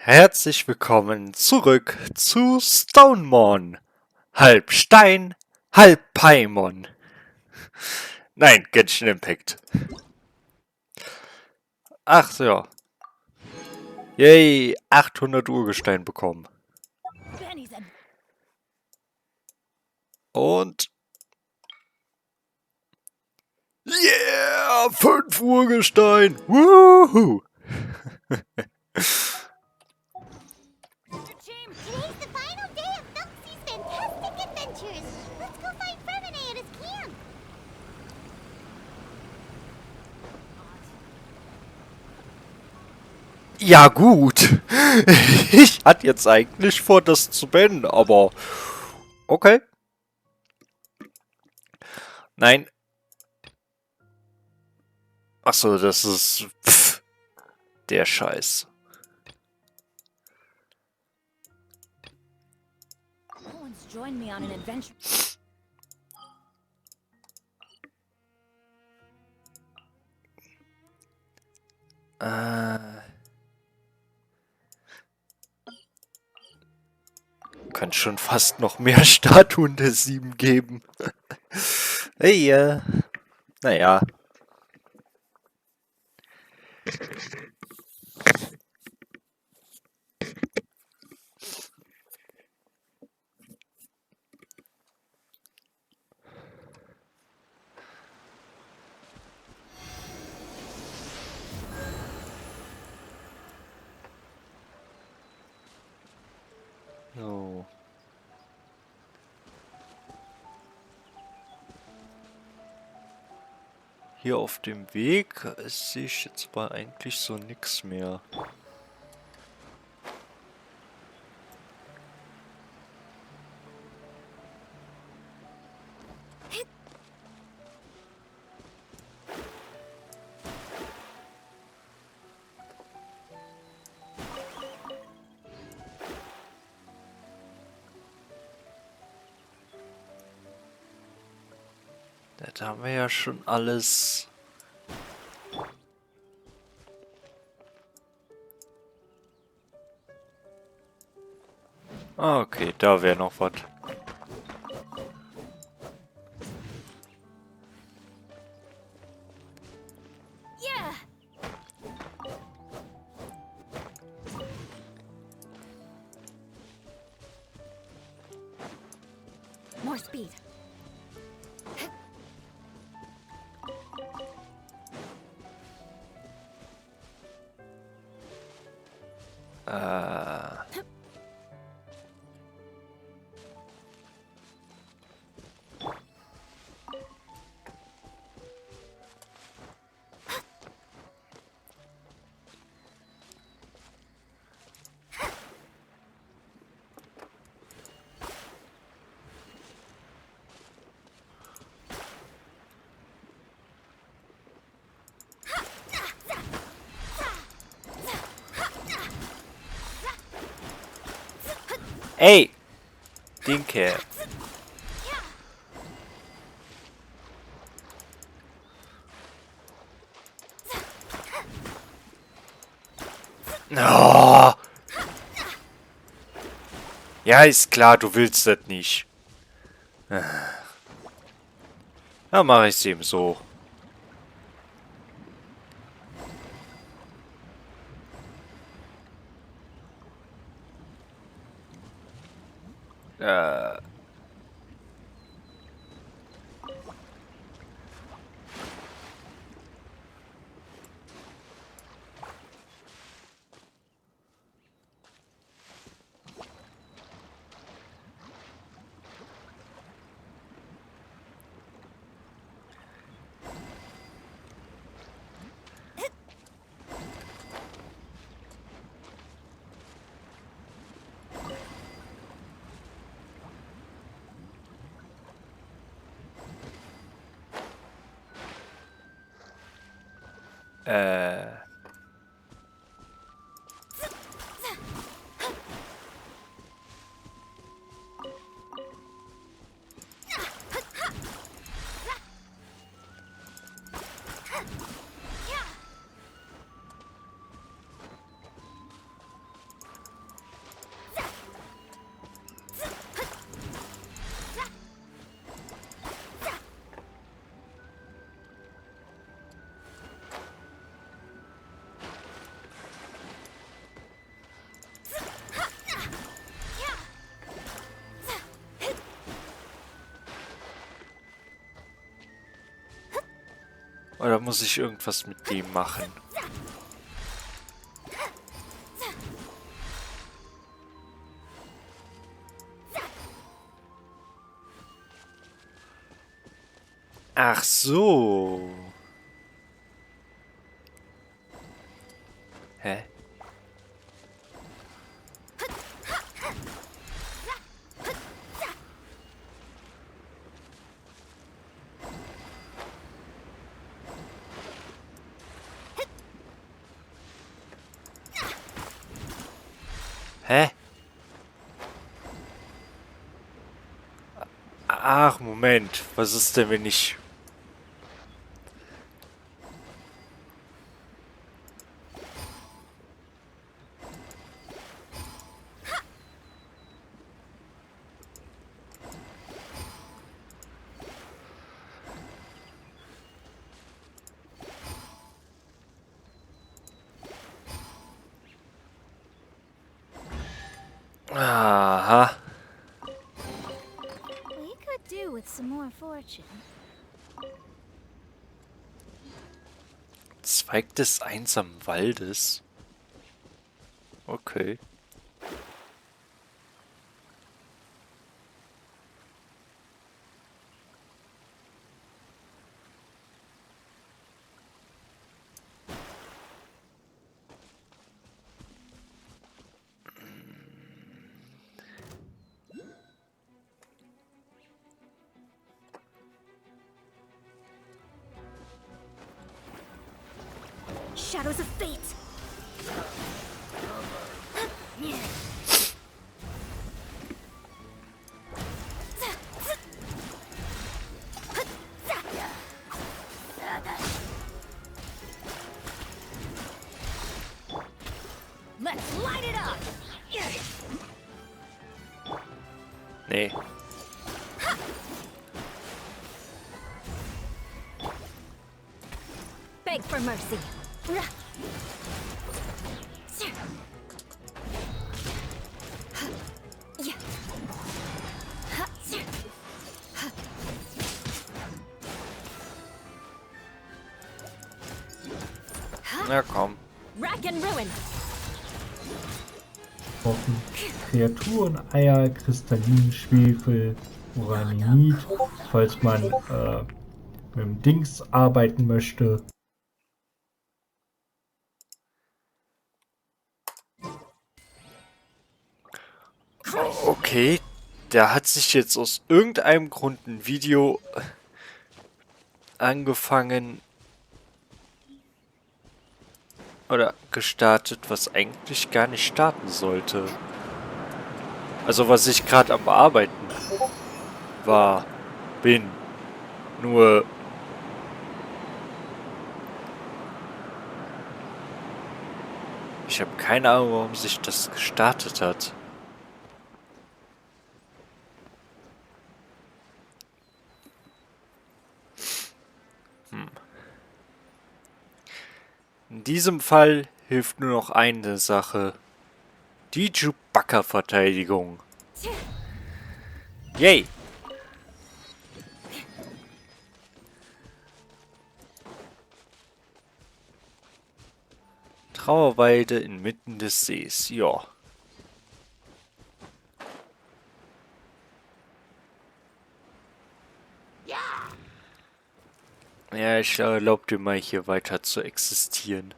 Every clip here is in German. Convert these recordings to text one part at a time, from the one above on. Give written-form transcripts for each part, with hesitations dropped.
Herzlich willkommen zurück zu Stonemon. Halb Stein, halb Paimon. Nein, Genshin Impact. Ach so, ja. Yay, 800 Urgestein bekommen. Und... Yeah, 5 Urgestein. Woohoo. Today's the final day of Thelxie's fantastic adventures. Let's go find Fermine at his camp. Ja gut. Ich hatte jetzt eigentlich vor, das zu beenden, aber... Okay. Nein. Ach so, das ist... der Scheiß. Join me on an adventure. Kann schon fast noch mehr Statuen der 7 geben. Hey, naja. So. Hier auf dem Weg sehe ich jetzt mal eigentlich so nix mehr. Das haben wir ja schon alles. Ah, okay, da wäre noch was. Yeah. More speed. Ey! Dinke. Oh. Ja, ist klar, du willst das nicht. Dann mache ich es eben so. Oder muss ich irgendwas mit dem machen? Ach so. Hä? Hä? Ach, Moment. Was ist denn, wenn ich... Aha. We could do with some more fortune. Zweig des einsamen Waldes. Okay. Shadows of fate. Let's light it up. Nee. Beg for mercy. Na komm. Rack and ruin. Brauchen Kreaturen, Eier, Kristallin, Schwefel, Uranit, falls man mit dem Dings arbeiten möchte. Okay, da hat sich jetzt aus irgendeinem Grund ein Video angefangen oder gestartet, was eigentlich gar nicht starten sollte. Also was ich gerade am Bearbeiten bin. Nur ich habe keine Ahnung, warum sich das gestartet hat. In diesem Fall hilft nur noch eine Sache. Die Chewbacca-Verteidigung. Yay! Trauerweide inmitten des Sees. Ja. Ja, ich erlaube dir mal hier weiter zu existieren.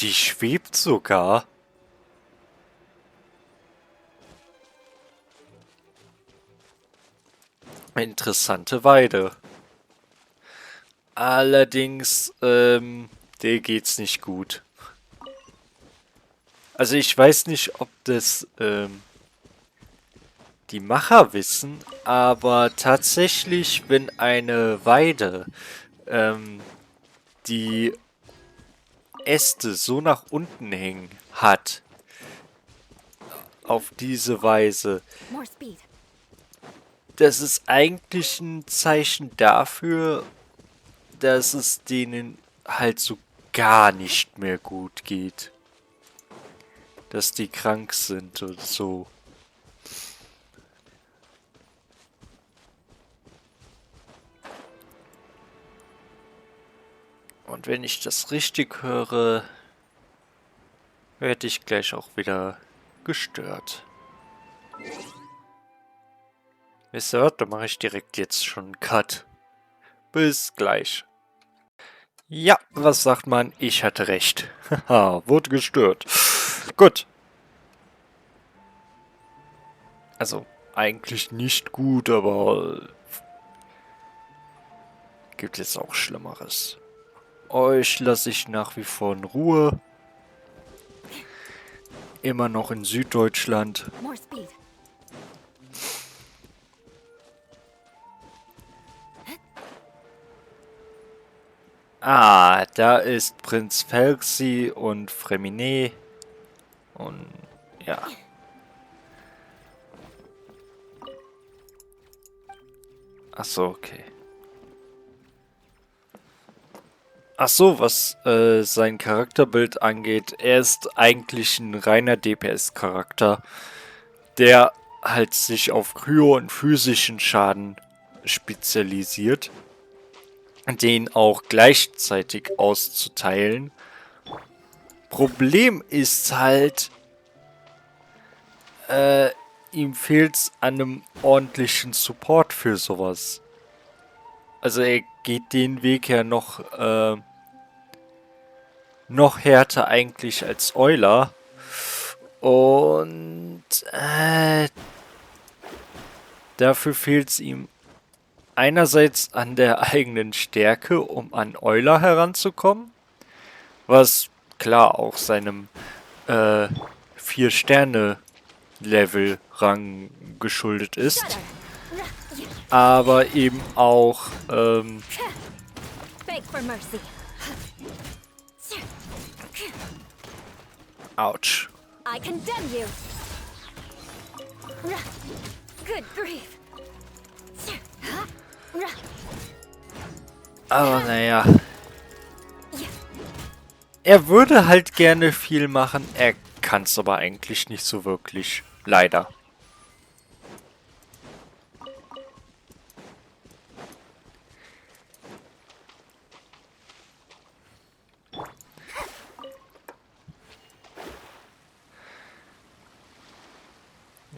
Die schwebt sogar. Interessante Weide. Allerdings, der geht's nicht gut. Also ich weiß nicht, ob das, die Macher wissen, aber tatsächlich, wenn eine Weide, die Äste so nach unten hängen hat, auf diese Weise, More speed. das ist eigentlich ein Zeichen dafür, dass es denen halt so gar nicht mehr gut geht. Dass die krank sind oder so. Und wenn ich das richtig höre, werde ich gleich auch wieder gestört. Wisst ihr was? Da mache ich direkt jetzt schon einen Cut. Bis gleich. Ja, was sagt man? Ich hatte recht. Haha, wurde gestört. Gut. Also, eigentlich nicht gut, aber gibt jetzt auch Schlimmeres. Euch lasse ich nach wie vor in Ruhe. Immer noch in Süddeutschland. More speed. Ah, da ist Prinz Thelxie und Freminet. Und ja. Ach so, okay. Ach so, was sein Charakterbild angeht, er ist eigentlich ein reiner DPS-Charakter, der halt sich auf Kryo- und physischen Schaden spezialisiert, den auch gleichzeitig auszuteilen. Problem ist halt, ihm fehlt's an einem ordentlichen Support für sowas. Also er geht den Weg ja noch härter eigentlich als Euler. Und dafür fehlt es ihm einerseits an der eigenen Stärke, um an Euler heranzukommen. Was klar auch seinem 4-Sterne-Level-Rang geschuldet ist. Aber eben auch Beg for mercy. ouch. I condemn you. Good grief. Aber naja. Er würde halt gerne viel machen, er kann es aber eigentlich nicht so wirklich. Leider.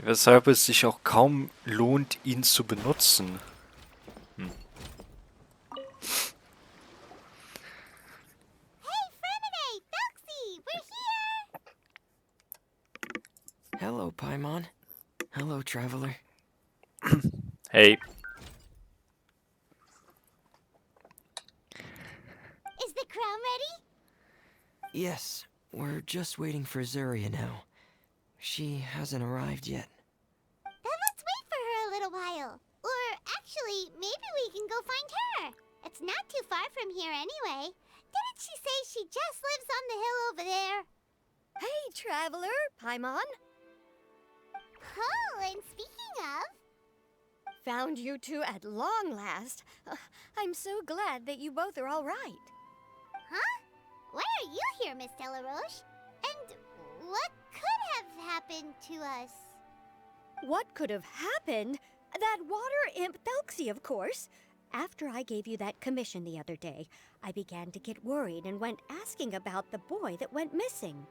Weshalb es sich auch kaum lohnt, ihn zu benutzen. Hey, Freminet, Thelxie, we're here. Hello, Paimon. Hello, traveler. Hey. Is the crown ready? Yes, we're just waiting for Zuria now. She hasn't arrived yet. Then let's wait for her a little while. Or actually, maybe we can go find her. It's not too far from here anyway. Didn't she say she just lives on the hill over there? Hey, traveler, Paimon. Oh, and speaking of... Found you two at long last. I'm so glad that you both are all right. Huh? Why are you here, Miss Delaroche? And what could have happened to us? What could have happened? That water imp Thelxie, of course. After I gave you that commission the other day, I began to get worried and went asking about the boy that went missing.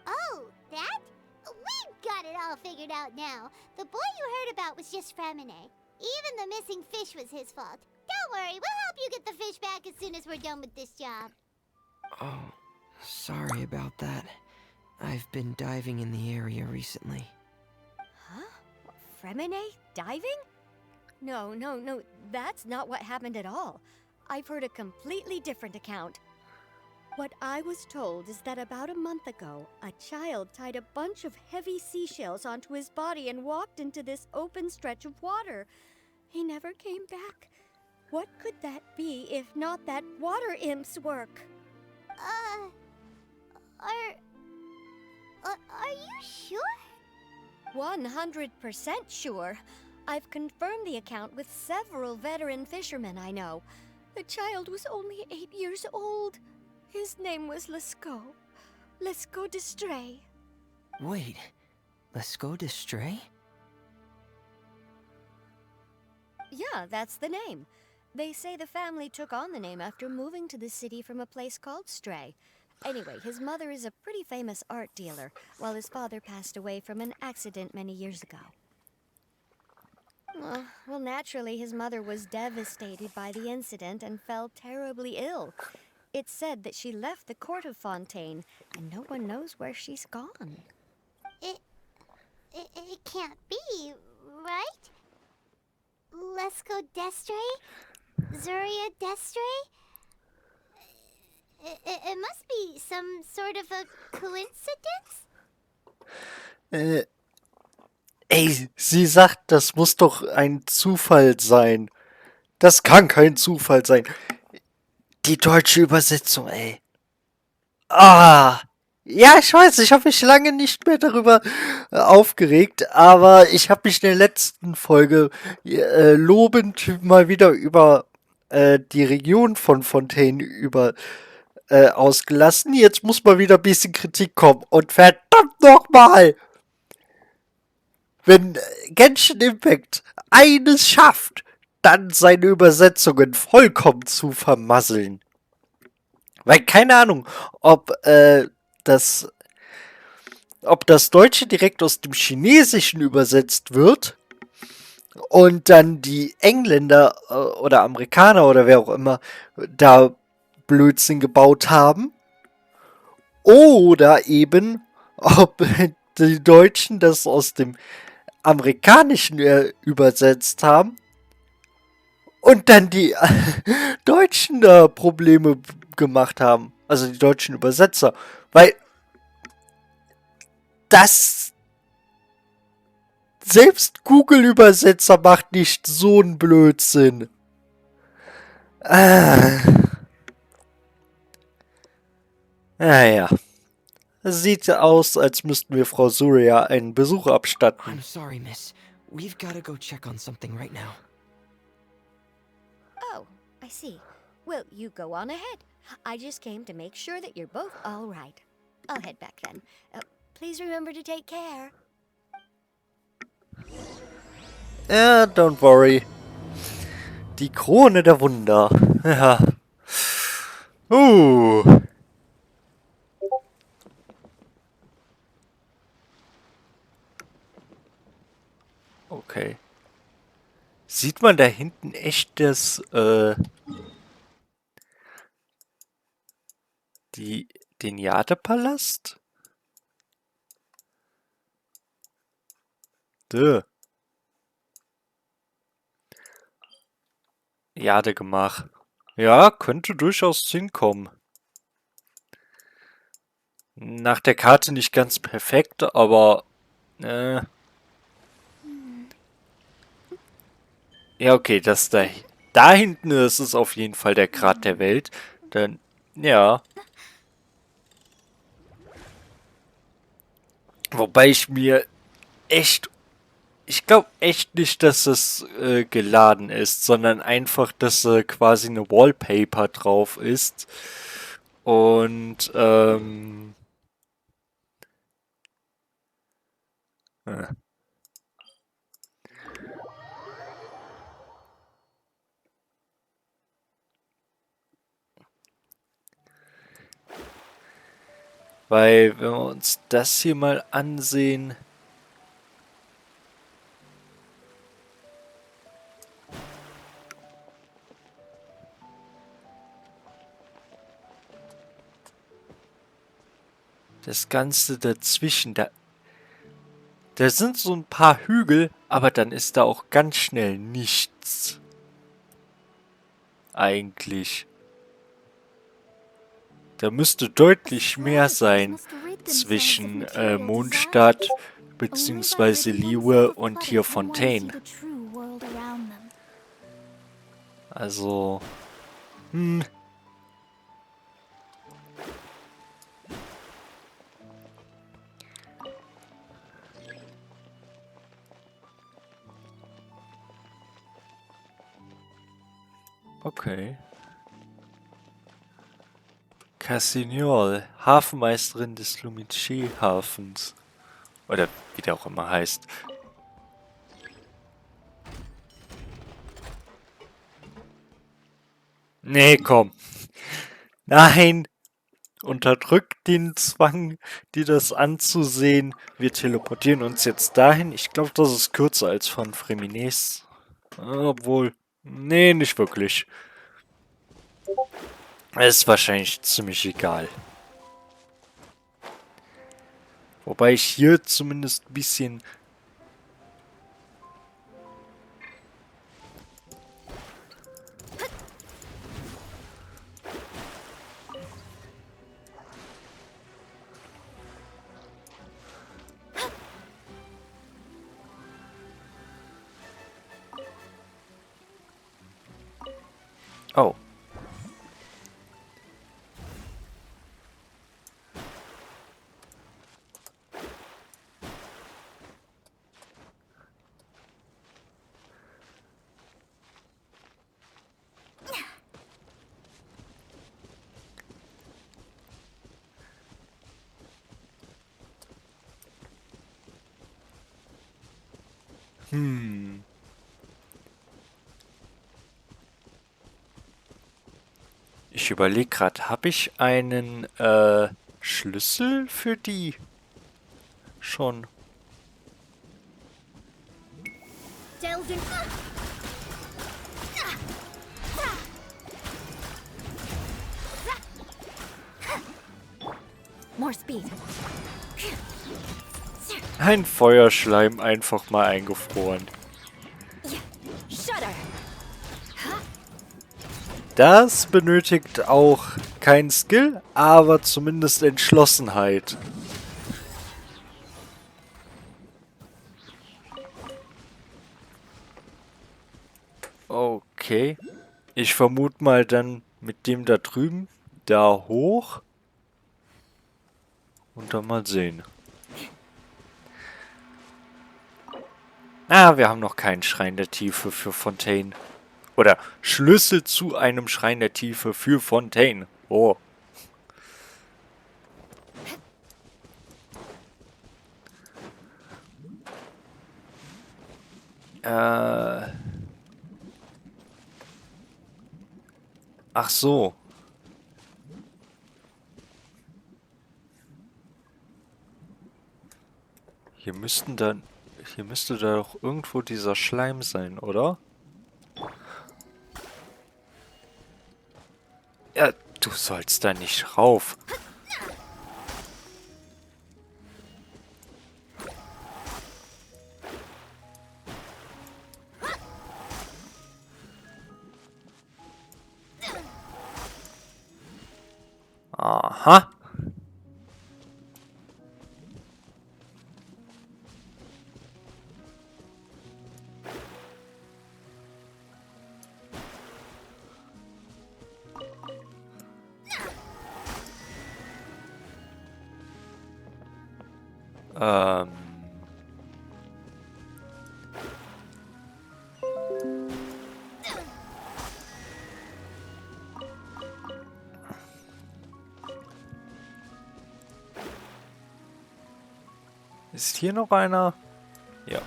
Oh, that? We've got it all figured out now. The boy you heard about was just Freminet. Even the missing fish was his fault. Don't worry, we'll help you get the fish back as soon as we're done with this job. Oh, sorry about that. I've been diving in the area recently. Huh? Freminet diving? No, that's not what happened at all. I've heard a completely different account. What I was told is that about a month ago, a child tied a bunch of heavy seashells onto his body and walked into this open stretch of water. He never came back. What could that be if not that water imp's work? Are you sure? 100% sure. I've confirmed the account with several veteran fishermen I know. The child was only 8 years old. His name was Lescaut. Lescaut d'Estray. Wait, Lescaut d'Estray? Yeah, that's the name. They say the family took on the name after moving to the city from a place called Stray. Anyway, his mother is a pretty famous art dealer, while his father passed away from an accident many years ago. Well, naturally, his mother was devastated by the incident and fell terribly ill. It's said that she left the court of Fontaine, and no one knows where she's gone. It can't be, right? Lesko Destre? Zuria Destre? It must be some sort of a coincidence? Ey, sie sagt, das muss doch ein Zufall sein. Das kann kein Zufall sein. Die deutsche Übersetzung, ey. Ah! Ja, ich weiß, ich habe mich lange nicht mehr darüber aufgeregt, aber ich habe mich in der letzten Folge lobend mal wieder über die Region von Fontaine ausgelassen. Jetzt muss mal wieder ein bisschen Kritik kommen. Und verdammt nochmal! Wenn Genshin Impact eines schafft, dann seine Übersetzungen vollkommen zu vermasseln. Weil keine Ahnung, ob das Deutsche direkt aus dem Chinesischen übersetzt wird und dann die Engländer oder Amerikaner oder wer auch immer da Blödsinn gebaut haben. Oder eben, ob die Deutschen das aus dem Amerikanischen übersetzt haben und dann die Deutschen da Probleme gemacht haben. Also die deutschen Übersetzer. Weil das selbst Google-Übersetzer macht nicht so einen Blödsinn. Naja. Sieht aus, als müssten wir Frau Zuria einen Besuch abstatten. I'm sorry, miss. We've gotta go check on something right now. Oh, I see. Well, you go on ahead. I just came to make sure that you're both all right. I'll head back then. Please remember to take care. Ja, don't worry. Die Krone der Wunder. Ja. Okay. Sieht man da hinten echt den Jadepalast? Jadegemach. Ja, könnte durchaus hinkommen. Nach der Karte nicht ganz perfekt, aber ja, okay, das da hinten ist es auf jeden Fall der Grat der Welt. Dann, ja. Wobei ich glaube echt nicht, dass es geladen ist, sondern einfach, dass quasi eine Wallpaper drauf ist. Und, Weil, wenn wir uns das hier mal ansehen. Das Ganze dazwischen, da sind so ein paar Hügel, aber dann ist da auch ganz schnell nichts. Eigentlich. Da müsste deutlich mehr sein zwischen Mondstadt bzw. Liyue und hier Fontaine. Also, okay. Cassignol, Hafenmeisterin des Lumice-Hafens. Oder wie der auch immer heißt. Nee, komm. Nein. Unterdrückt den Zwang, dir das anzusehen. Wir teleportieren uns jetzt dahin. Ich glaube, das ist kürzer als von Fremines. Obwohl. Nee, nicht wirklich. Ist wahrscheinlich ziemlich egal. Wobei ich hier zumindest ein bisschen... Oh. Ich überlege gerade, habe ich einen Schlüssel für die schon? Delvin. More speed. Ein Feuerschleim einfach mal eingefroren. Shudder. Das benötigt auch kein Skill, aber zumindest Entschlossenheit. Okay. Ich vermute mal dann mit dem da drüben da hoch. Und dann mal sehen. Ah, wir haben noch keinen Schrein der Tiefe für Fontaine. Oder Schlüssel zu einem Schrein der Tiefe für Fontaine. Oh. Ach so. Hier müsste da doch irgendwo dieser Schleim sein, oder? Ja, du sollst da nicht rauf. Aha. Ähm. Ist hier noch einer? Ja.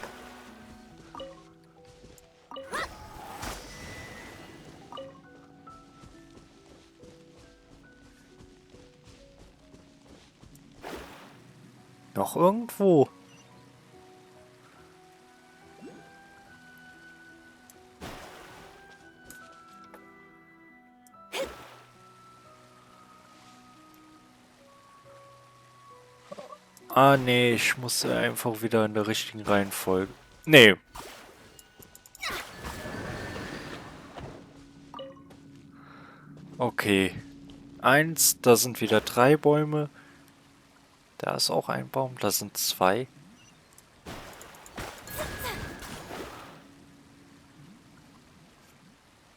Noch irgendwo? Ah, nee, ich muss einfach wieder in der richtigen Reihenfolge. Nee. Okay. Eins, da sind wieder 3 Bäume. Da ist auch ein Baum, da sind 2.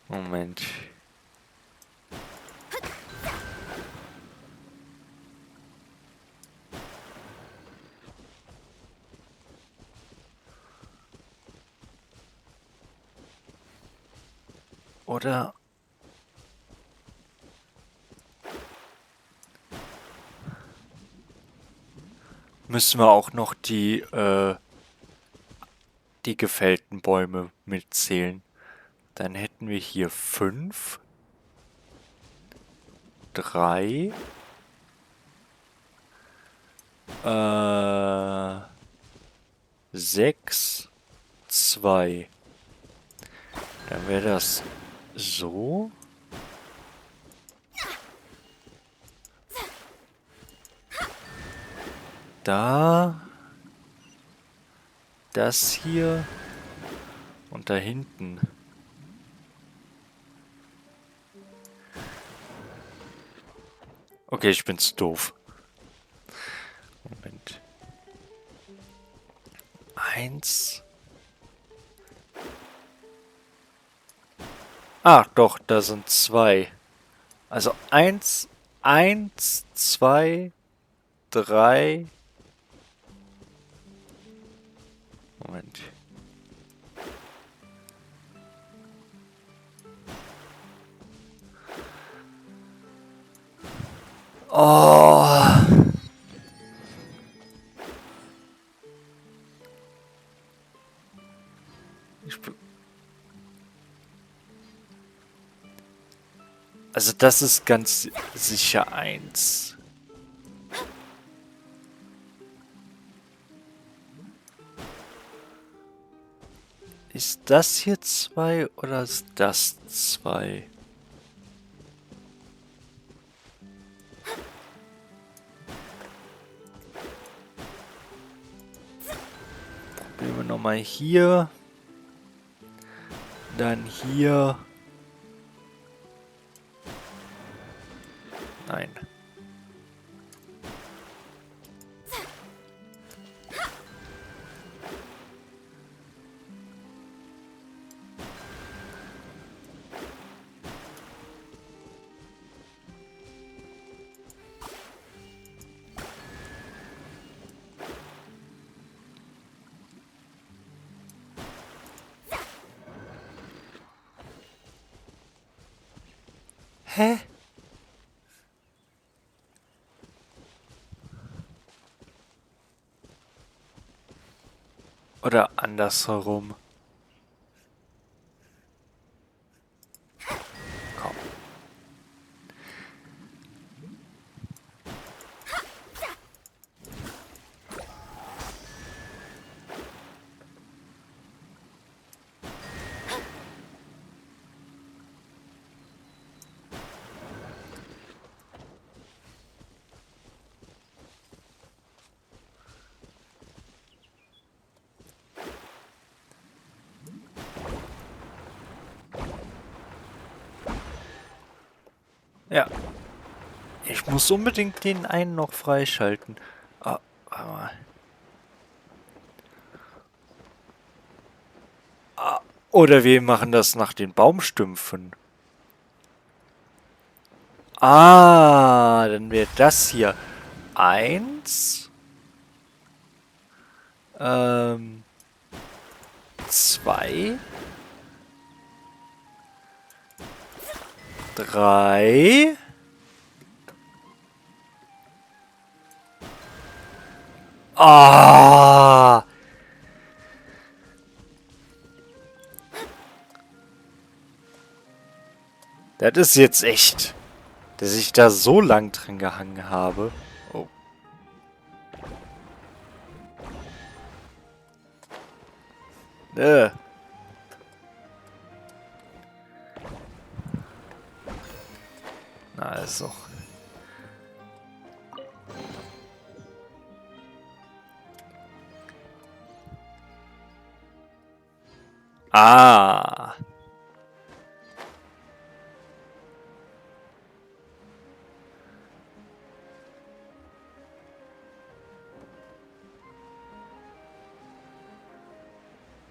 Moment. Oder... müssen wir auch noch die gefällten Bäume mitzählen. Dann hätten wir hier 5. 3. 6, 2. Dann wäre das so. Da. Das hier. Und da hinten. Okay, ich bin zu doof. Moment. 1. Ah, doch, da sind 2. Also 1, 1, 2, 3. Moment. Oh. Also das ist ganz sicher 1. Ist das hier 2 oder ist das 2? Probieren wir nochmal hier. Dann hier. Nein. Hä? Oder andersherum. Komm. Ja. Ich muss unbedingt den einen noch freischalten. Ah, warte mal. Ah, oder wir machen das nach den Baumstümpfen. Ah, dann wäre das hier 1. 2. 3. Ah! Das ist jetzt echt, dass ich da so lang dran gehangen habe. Oh. Na also. Ah.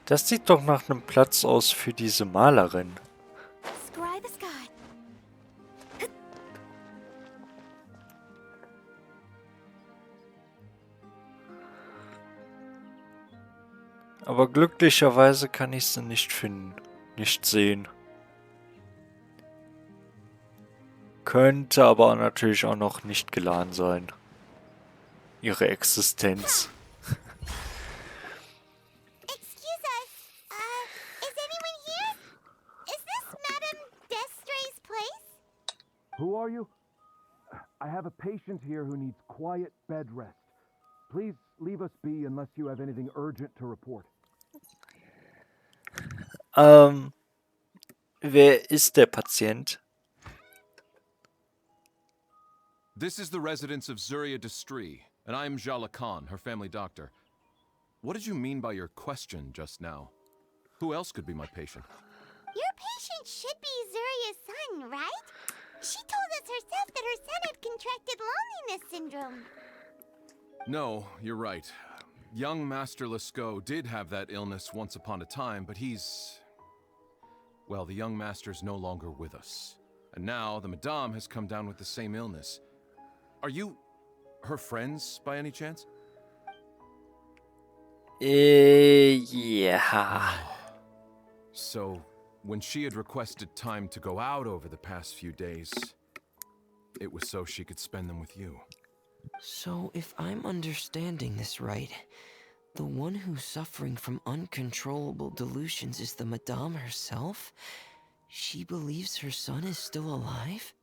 Das sieht doch nach einem Platz aus für diese Malerin. Scry the sky. Aber glücklicherweise kann ich sie nicht finden. Nicht sehen. Könnte aber natürlich auch noch nicht geladen sein. Ihre Existenz. Excuse us. Is anyone here? Is this Madame Destray's place? Who are you? I have a patient here who needs quiet bed rest. Please leave us be unless you have anything urgent to report. Wer ist der Patient? This is the residence of Zuria Destri, and I'm Jala Khan, her family doctor. What did you mean by your question just now? Who else could be my patient? Your patient should be Zuria's son, right? She told us herself that her son had contracted loneliness syndrome. No, you're right. Young Master Lescaut did have that illness once upon a time, but he's... Well, the young master's no longer with us. And now the Madame has come down with the same illness. Are you her friends by any chance? Ja. So, when she had requested time to go out over the past few days, it was so she could spend them with you. So, if I'm understanding this right, the one who's suffering from uncontrollable delusions is the Madame herself? She believes her son is still alive?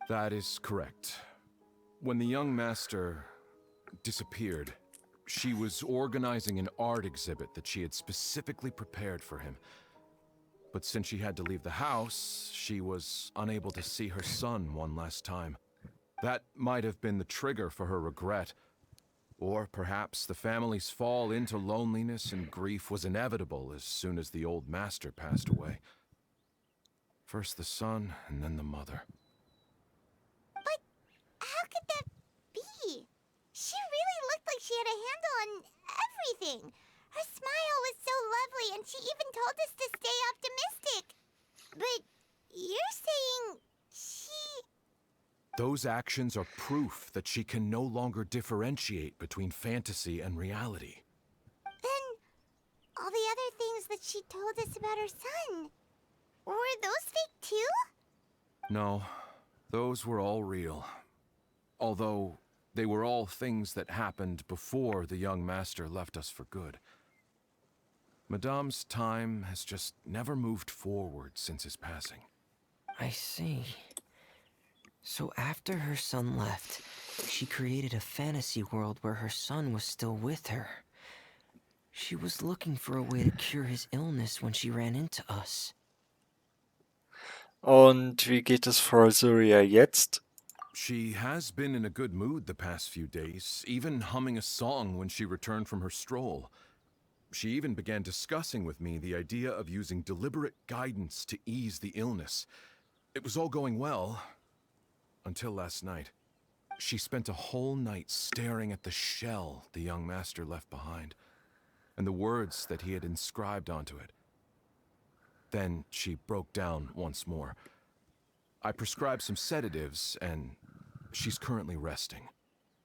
That is correct. When the young master disappeared, she was organizing an art exhibit that she had specifically prepared for him. But since she had to leave the house, she was unable to see her son one last time. That might have been the trigger for her regret. Or perhaps the family's fall into loneliness and grief was inevitable as soon as the old master passed away. First the son, and then the mother. But how could that be? She really looked like she had a handle on everything. Her smile was so lovely, and she even told us to stay optimistic. But you're saying she... Those actions are proof that she can no longer differentiate between fantasy and reality. Then all the other things that she told us about her son, were those fake too? No, those were all real. Although they were all things that happened before the young master left us for good. Madame's time has just never moved forward since his passing. I see. So after her son left, she created a fantasy world where her son was still with her. She was looking for a way to cure his illness when she ran into us. Und wie geht es Frau Zuria jetzt? She has been in a good mood the past few days, even humming a song when she returned from her stroll. She even began discussing with me the idea of using deliberate guidance to ease the illness. It was all going well, until last night. She spent a whole night staring at the shell the young master left behind, and the words that he had inscribed onto it. Then she broke down once more. I prescribed some sedatives, and she's currently resting.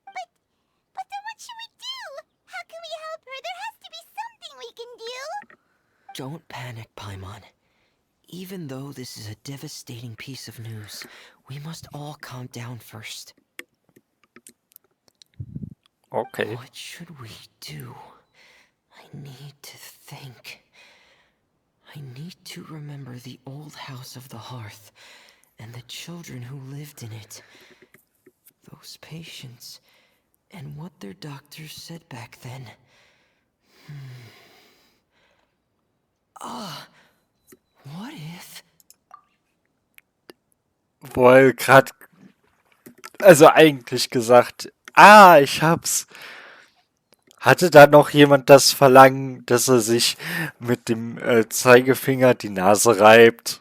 But then what should we do? How can we help her? There has to be something we can do. Don't panic, Paimon. Even though this is a devastating piece of news, we must all calm down first. Okay. What should we do? I need to think. I need to remember the old house of the hearth and the children who lived in it. Those patients and what their doctors said back then. What if... Wohl grad, also eigentlich gesagt, ich hab's. Hatte da noch jemand das Verlangen, dass er sich mit dem Zeigefinger die Nase reibt?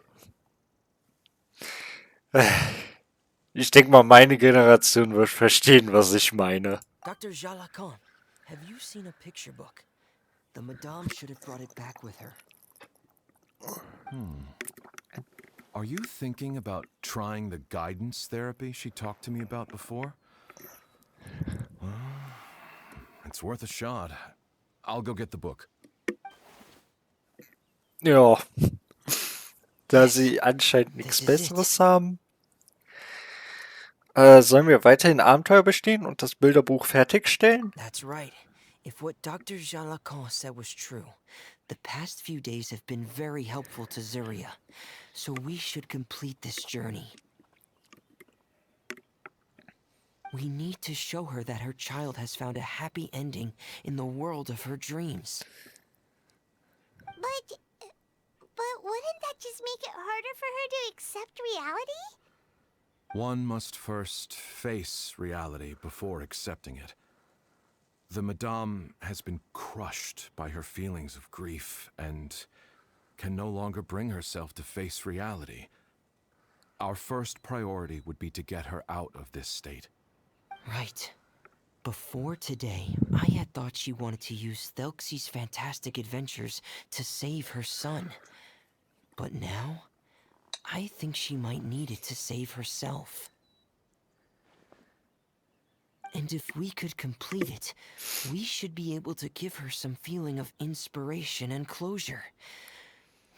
Ich denke mal, meine Generation wird verstehen, was ich meine. Dr. Jala Khan, have you seen a picture book? The Madame should have brought it back with her. Are you thinking about trying the guidance therapy she talked to me about before? Well, it's worth a shot. I'll go get the book. Ja, da sie anscheinend nichts This is it. Besseres haben. Sollen wir weiterhin Abenteuer bestehen und das Bilderbuch fertigstellen? That's right. If what Dr. Jala Khan said was true, the past few days have been very helpful to Zuria. So we should complete this journey. We need to show her that her child has found a happy ending in the world of her dreams. But wouldn't that just make it harder for her to accept reality? One must first face reality before accepting it. The Madame has been crushed by her feelings of grief and can no longer bring herself to face reality. Our first priority would be to get her out of this state. Right. Before today, I had thought she wanted to use Thelxie's fantastic adventures to save her son. But now, I think she might need it to save herself. And if we could complete it, we should be able to give her some feeling of inspiration and closure.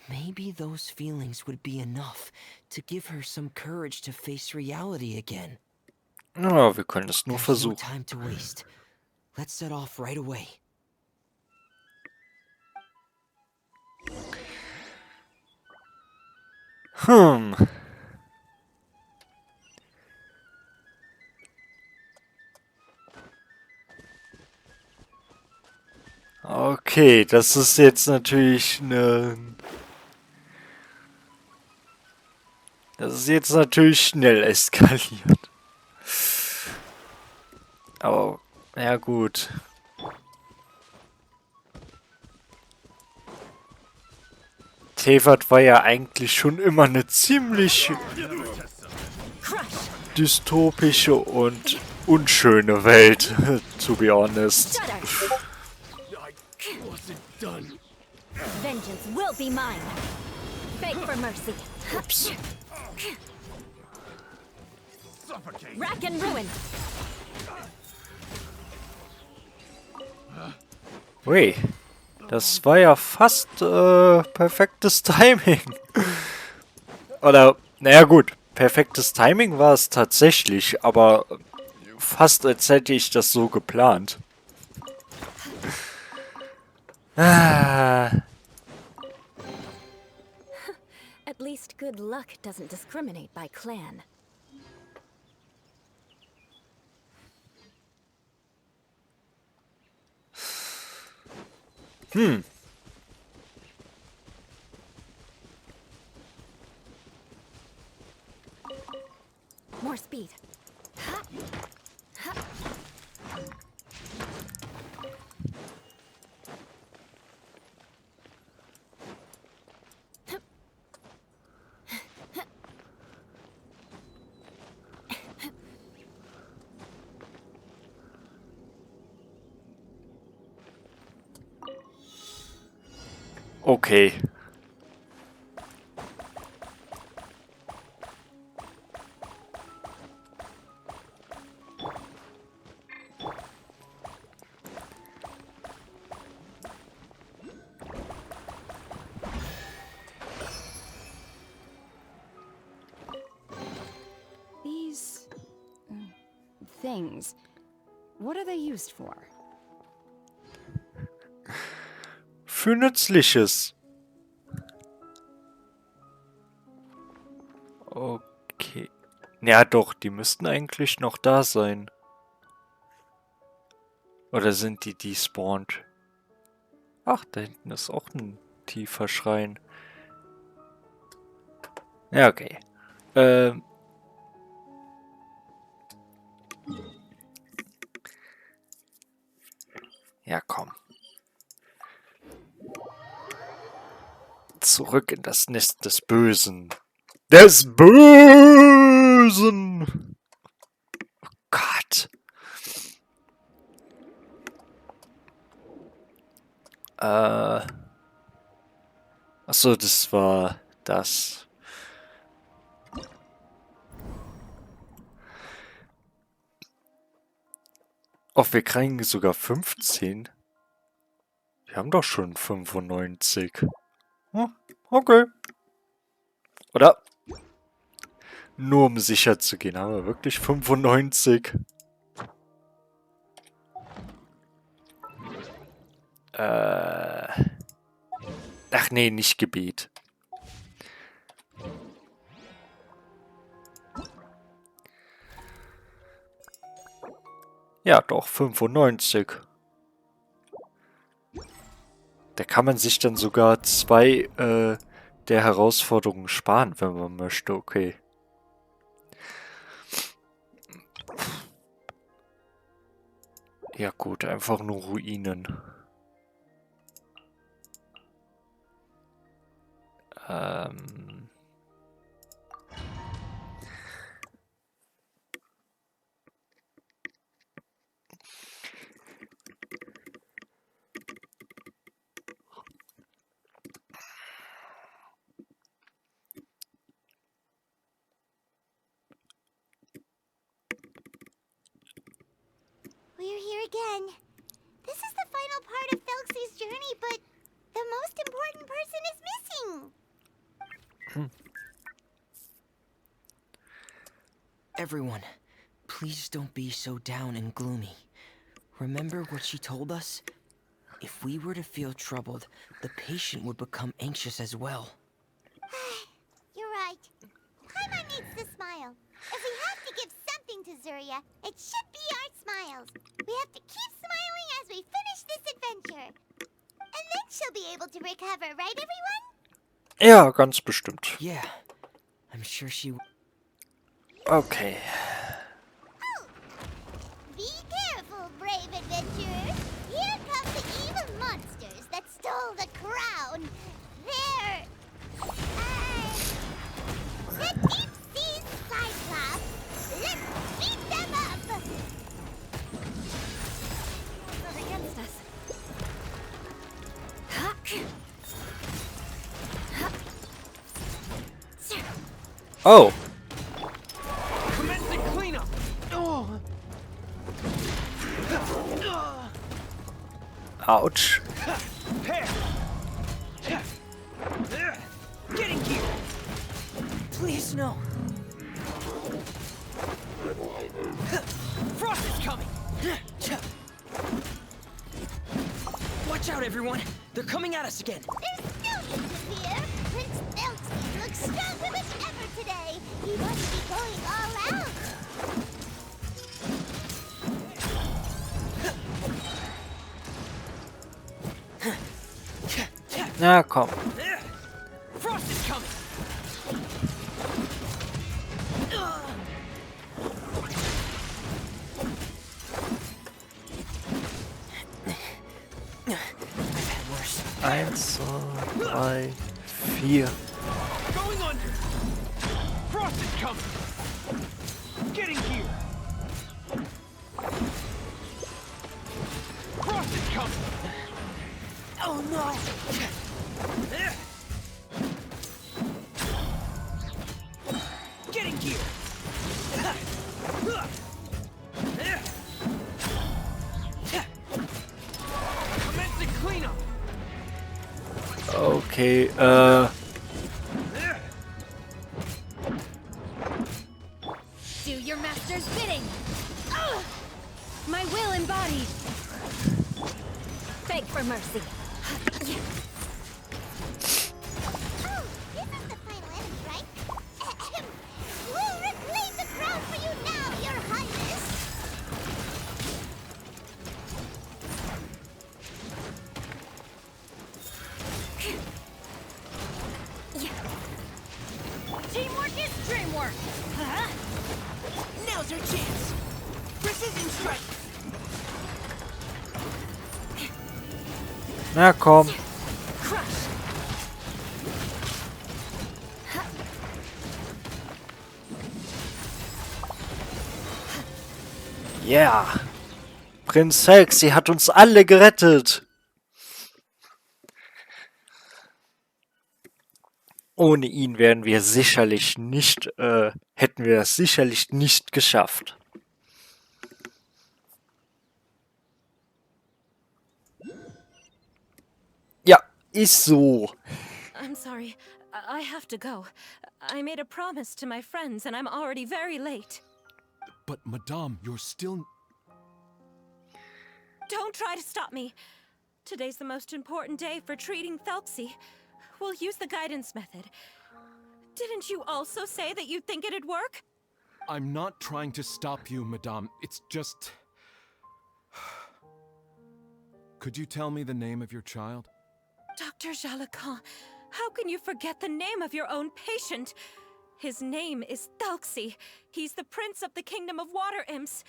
Maybe those feelings would be enough to give her some courage to face reality again. Ja, wir können es nur There's no versuchen. time to waste. Let's set off right away. Okay, das ist jetzt natürlich eine... Das ist jetzt natürlich schnell eskaliert. Aber, ja gut. Tevert war ja eigentlich schon immer eine ziemlich dystopische und unschöne Welt, to be honest. Vengeance will be mine. Beg for mercy. Ups. Rack and ruin. Ui, das war ja fast perfektes Timing. Oder, naja gut, perfektes Timing war es tatsächlich, aber fast als hätte ich das so geplant. At least good luck doesn't discriminate by clan. More speed. Okay. These things, what are they used for? Für Nützliches. Okay. Ja doch, die müssten eigentlich noch da sein. Oder sind die despawned? Ach, da hinten ist auch ein tiefer Schrein. Ja, okay. Ja, komm. Zurück in das Nest des Bösen. Des Bösen! Oh Gott. Achso, das war das. Oh, wir kriegen sogar 15. Wir haben doch schon 95. Hm, okay. Oder? Nur um sicher zu gehen, haben wir wirklich 95. Ach nee, nicht Gebet. Ja, doch, 95. Da kann man sich dann sogar 2 der Herausforderungen sparen, wenn man möchte, okay. Ja gut, einfach nur Ruinen. We're here again. This is the final part of Thelxie's journey, but the most important person is missing. Everyone, please don't be so down and gloomy. Remember what she told us? If we were to feel troubled, the patient would become anxious as well. You're right. Paimon needs to smile. If we have to give something to Zuria, it should be our smiles. We have to keep smiling as we finish this adventure. And then she'll be able to recover, right, everyone? Ja, ganz bestimmt. Yeah, I'm sure she... Okay. Oh! Be careful, brave adventurers. Here come the evil monsters that stole the crown. They're... the deep sea cyclops. Let's beat them up. Not against us. Oh. Commencing cleanup! Ouch. Getting here! Please, no. Frost is coming! Watch out, everyone! They're coming at us again! There's no need to fear. Prinz Thelxie looks stronger than ever today. He must be going all out. Na komm. Frost is coming! I've had worse. 1, 2, 3, 4. Going under! Frost is coming! Getting here! Frost is coming! Oh no! Getting here! Commencing cleanup! Okay, Do your master's bidding. Ugh! My will embodied. Beg for mercy. Oh, this is the final enemy, right? We'll reclaim the crown for you now, Your Highness. Teamwork is dreamwork. Huh? Now's our chance! Precision strike! na komm. Crush. Yeah. Prinz Thelxie hat uns alle gerettet. Ohne ihn wären wir sicherlich nicht, hätten wir das sicherlich nicht geschafft. Ja, ist so. I'm sorry. I have to go. I made a promise to my friends, and I'm already very late. But, Madame, you're still... Don't try to stop me. Today's the most important day for treating Thelxie. We'll use the guidance method. Didn't you also say that you think it'd work? I'm not trying to stop you, Madame. It's just... could you tell me the name of your child? Dr. Jalacan, how can you forget the name of your own patient? His name is Thelxie. He's the prince of the kingdom of water imps.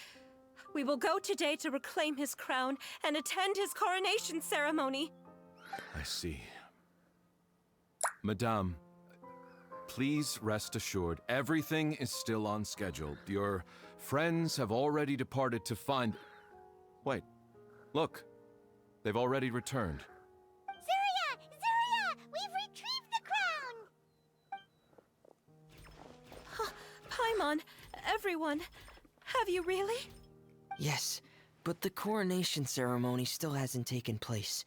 We will go today to reclaim his crown and attend his coronation ceremony. I see. Madame, please rest assured, everything is still on schedule. Your friends have already departed to find... Wait, look. They've already returned. Zuria! Zuria! We've retrieved the crown! Paimon, everyone, have you really? Yes, but the coronation ceremony still hasn't taken place,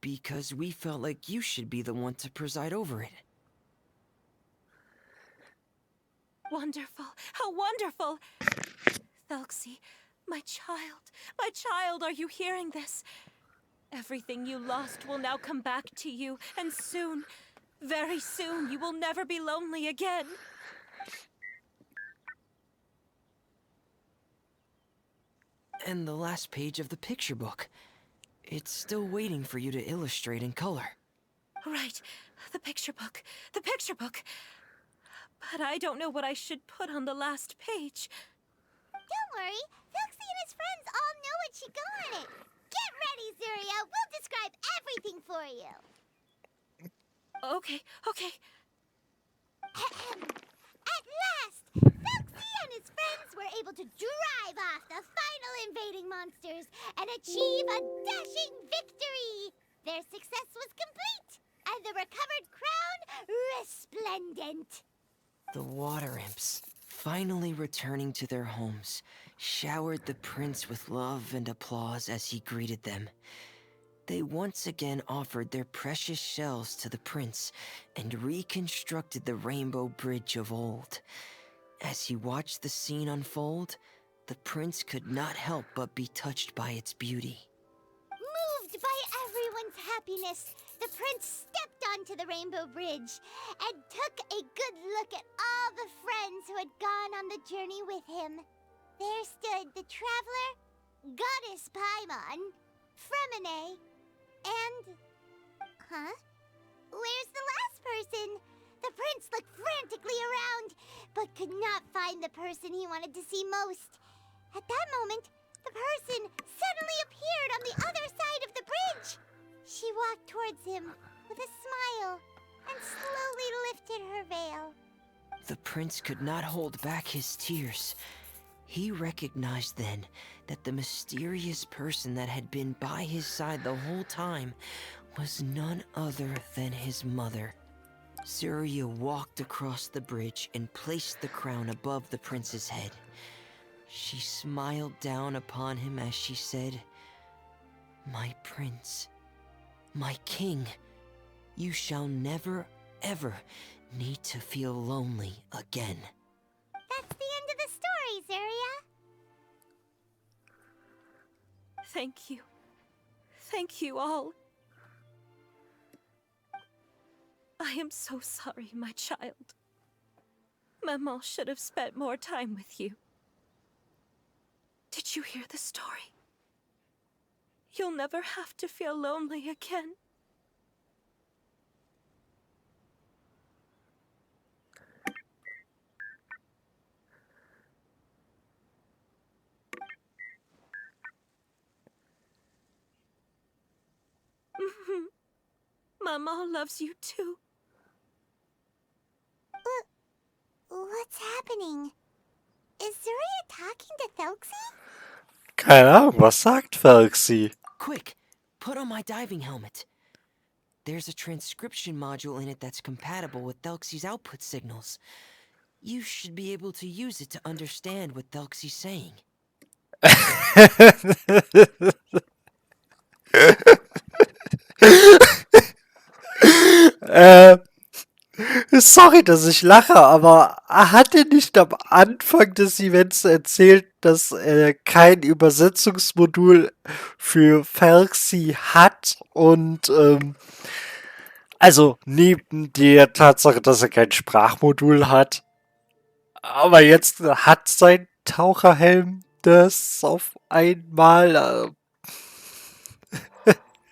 because we felt like you should be the one to preside over it. Wonderful, how wonderful! Thelxie, my child, are you hearing this? Everything you lost will now come back to you, and soon, very soon, you will never be lonely again. And the last page of the picture book. It's still waiting for you to illustrate in color. Right, the picture book. But I don't know what I should put on the last page. Don't worry, Thelxie and his friends all know what should go on it. Get ready, Zuria. We'll describe everything for you. Okay. At last, Thelxie and his friends were able to drive off the final invading monsters and achieve a dashing victory. Their success was complete, and the recovered crown resplendent. The water imps, finally returning to their homes, showered the prince with love and applause as he greeted them. They once again offered their precious shells to the prince and reconstructed the rainbow bridge of old. As he watched the scene unfold, the prince could not help but be touched by its beauty. Moved by everyone's happiness, the prince stepped onto the rainbow bridge and took a good look at all the friends who had gone on the journey with him. There stood the traveler, Goddess Paimon, Fremine, and... Where's the last person? The prince looked frantically around, but could not find the person he wanted to see most. At that moment, the person suddenly appeared on the other side of the bridge. She walked towards him with a smile and slowly lifted her veil. The prince could not hold back his tears. He recognized then that the mysterious person that had been by his side the whole time was none other than his mother. Zuria walked across the bridge and placed the crown above the prince's head. She smiled down upon him as she said, "My prince, my king, you shall never, ever need to feel lonely again." That's the end of the story, Zuria. Thank you. Thank you all. I am so sorry, my child. Maman should have spent more time with you. Did you hear the story? You'll never have to feel lonely again. Maman loves you too. What's happening? Is Zuria talking to Thelxie? Keine Ahnung, was sagt Thelxie? Quick, put on my diving helmet. There's a transcription module in it that's compatible with Thelxie's output signals. You should be able to use it to understand what Thelxie's saying. Sorry, dass ich lache, aber hat er nicht am Anfang des Events erzählt, dass er kein Übersetzungsmodul für Thelxie hat und also neben der Tatsache, dass er kein Sprachmodul hat, aber jetzt hat sein Taucherhelm das auf einmal.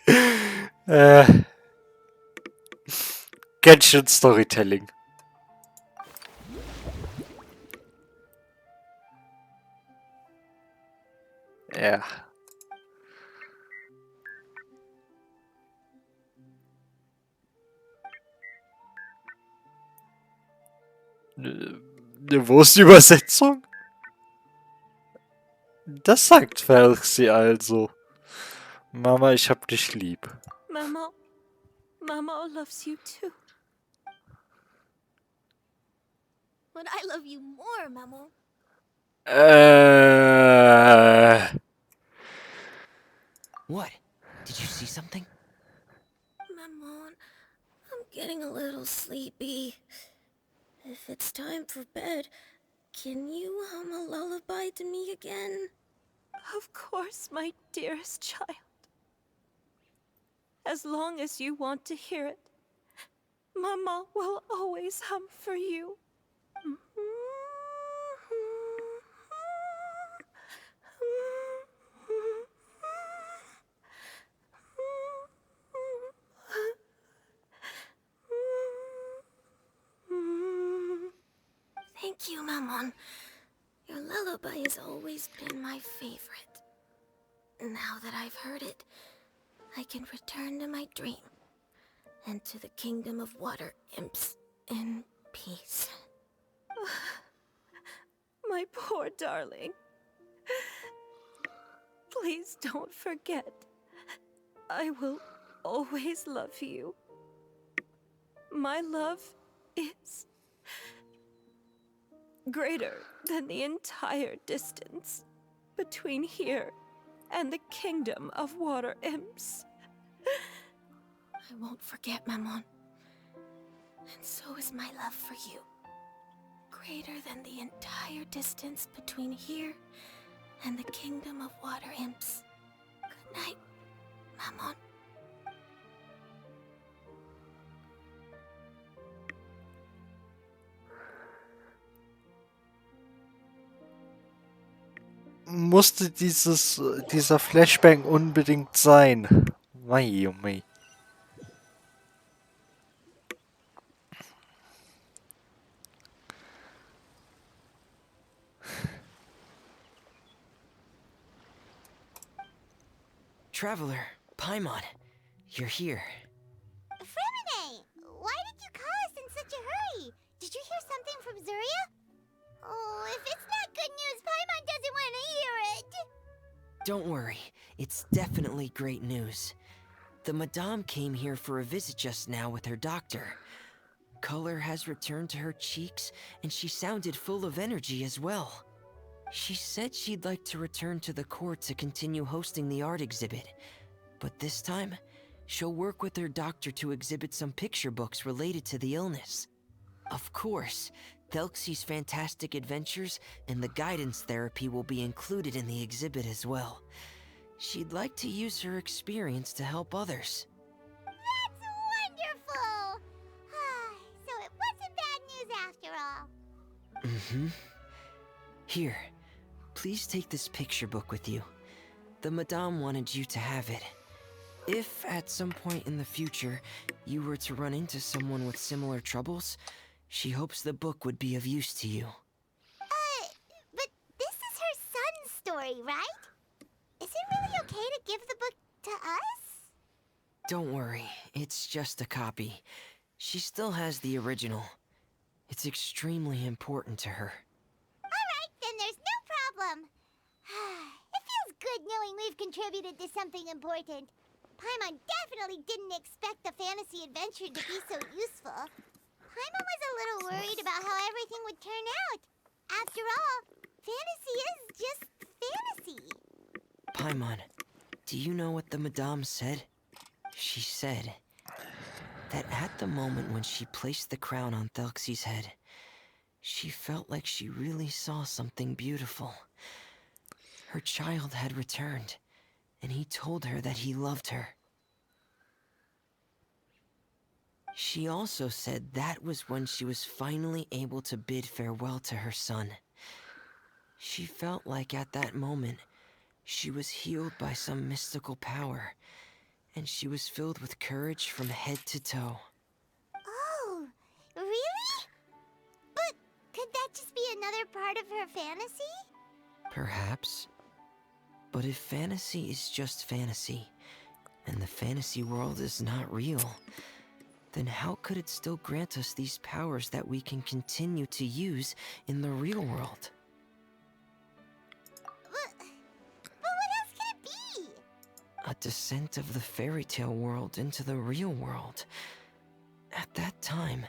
äh, Genshin Storytelling. Ja. Wo ist die Übersetzung? Das sagt Thelxie also. Mama, ich hab dich lieb. Mama loves you too. But I love you more, Mamo. What? Did you see something? Maman, I'm getting a little sleepy. If it's time for bed, can you hum a lullaby to me again? Of course, my dearest child. As long as you want to hear it, Mama will always hum for you. Thank you, Maman. Your lullaby has always been my favorite. Now that I've heard it, I can return to my dream and to the kingdom of water imps in peace. My poor darling. Please don't forget. I will always love you. My love is greater than the entire distance between here and the kingdom of water imps. I won't forget, Maman. And so is my love for you. Greater than the entire distance between here and the kingdom of water imps. Good night, Maman. Musste dieser Flashbang unbedingt sein? Mei, oh mei. Traveler, Paimon, you're here. Fremine, why did you call us in such a hurry? Did you hear something from Zuria? Oh, if it's not good news, Paimon doesn't want to hear it. Don't worry, it's definitely great news. The Madame came here for a visit just now with her doctor. Color has returned to her cheeks, and she sounded full of energy as well. She said she'd like to return to the court to continue hosting the art exhibit. But this time, she'll work with her doctor to exhibit some picture books related to the illness. Of course, Thelxie's fantastic adventures and the guidance therapy will be included in the exhibit as well. She'd like to use her experience to help others. That's wonderful! So it wasn't bad news after all. Mm-hmm. Here, please take this picture book with you. The Madame wanted you to have it. If at some point in the future you were to run into someone with similar troubles, she hopes the book would be of use to you. But this is her son's story, right? Is it really okay to give the book to us? Don't worry, it's just a copy. She still has the original. It's extremely important to her. Alright, then there's no problem. It feels good knowing we've contributed to something important. Paimon definitely didn't expect the fantasy adventure to be so useful. Paimon was a little worried about how everything would turn out. After all, fantasy is just fantasy. Paimon, do you know what the Madame said? She said that at the moment when she placed the crown on Thelxie's head, she felt like she really saw something beautiful. Her child had returned, and he told her that he loved her. She also said that was when she was finally able to bid farewell to her son. She felt like at that moment, she was healed by some mystical power, and she was filled with courage from head to toe. Oh, really? But could that just be another part of her fantasy? Perhaps. But if fantasy is just fantasy, and the fantasy world is not real, then how could it still grant us these powers that we can continue to use in the real world? But what else could it be? A descent of the fairy tale world into the real world. At that time,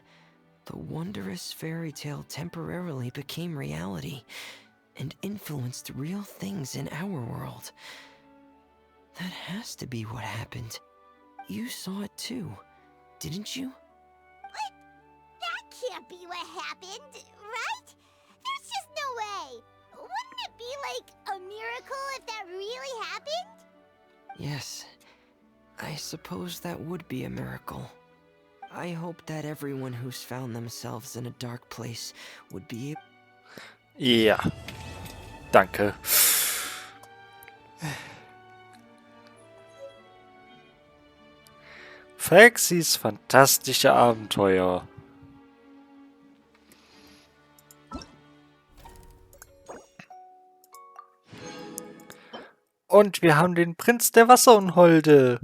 the wondrous fairy tale temporarily became reality and influenced real things in our world. That has to be what happened. You saw it too, didn't you? What? That can't be what happened, right? There's just no way. Wouldn't it be like a miracle if that really happened? Yes, I suppose that would be a miracle. I hope that everyone who's found themselves in a dark place would be able... Ja. Danke. Thelxies fantastische Abenteuer. Und wir haben den Prinz der Wasserunholde.